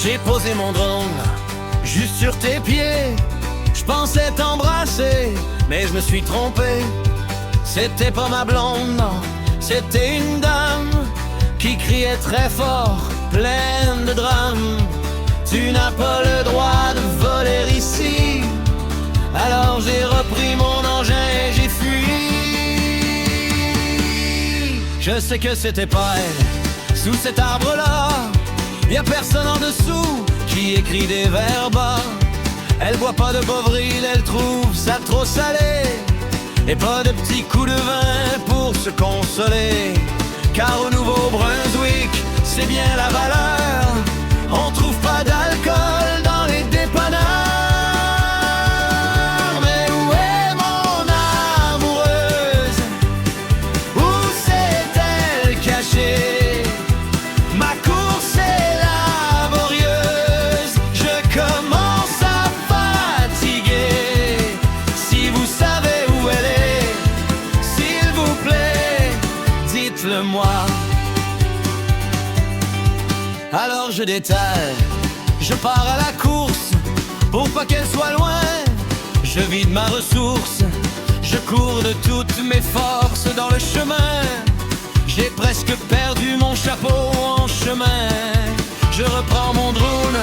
J'ai posé mon drone juste sur tes pieds. Je pensais t'embrasser, mais je me suis trompé. C'était pas ma blonde, non, c'était une dame qui criait très fort, pleine de drame. Tu n'as pas le droit de voler ici. Alors j'ai repris mon engin et j'ai fui. Je sais que c'était pas elle, sous cet arbre-là. Y'a personne en dessous qui écrit des vers bas. Elle boit pas de Bovril, elle trouve ça trop salé. Et pas de petits coups de vin pour se consoler. Car au Nouveau-Brunswick, c'est bien la valeur. On trouve pas d'alcool dans les dépanneurs. Mais où est mon amoureuse? Où s'est-elle cachée? Ma course est laborieuse, je commence à fatiguer. Si vous savez où elle est, s'il vous plaît, dites-le moi. Alors je détale, je pars à la course, pour pas qu'elle soit loin. Je vide ma ressource, je cours de toutes mes forces dans le chemin. J'ai presque perdu mon chapeau en chemin. Je reprends mon drone,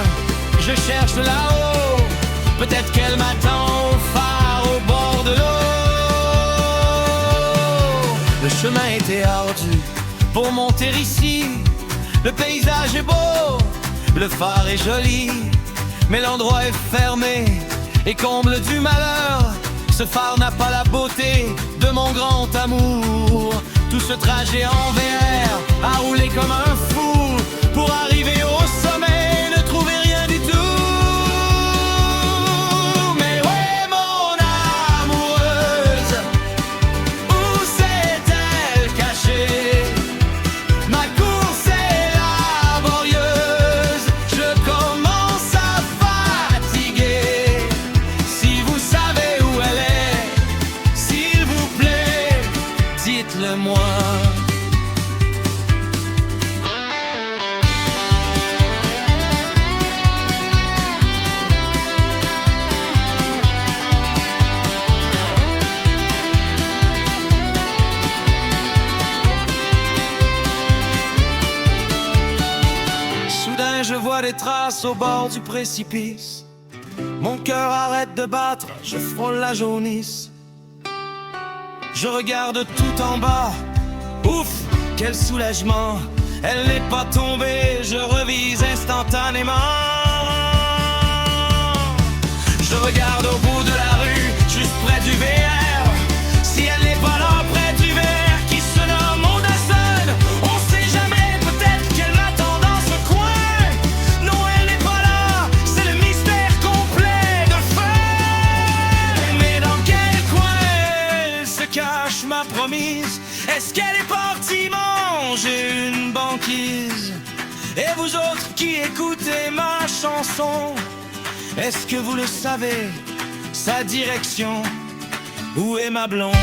je cherche là-haut. Peut-être qu'elle m'attend au phare au bord de l'eau. Le chemin était ardu pour monter ici. Le paysage est beau, le phare est joli, mais l'endroit est fermé et comble du malheur. Ce phare n'a pas la beauté de mon grand amour. Tout ce trajet en VR a roulé comme un fou pour arriver au sommet et ne trouver rien du tout. Mais où est mon amoureuse? Où s'est-elle cachée? Ma course est laborieuse, je commence à fatiguer. Si vous savez où elle est, s'il vous plaît, dites-le moi. Soudain je vois des traces au bord du précipice. Mon cœur arrête de battre, je frôle la jaunisse. Je regarde tout en bas, ouf, quel soulagement. Elle n'est pas tombée, je revise instantanément. Je regarde au bout de la rue, juste près du VR. Si elle n'est pas là près du VR qui se nomme Ondasson, on sait jamais, peut-être qu'elle m'attend dans ce coin. Non, elle n'est pas là, c'est le mystère complet de feu. Mais dans quel coin se cache ma promise? Est-ce qu'elle est partie manger une banquise? Et vous autres qui écoutez ma chanson, est-ce que vous le savez, sa direction? Où est ma blonde?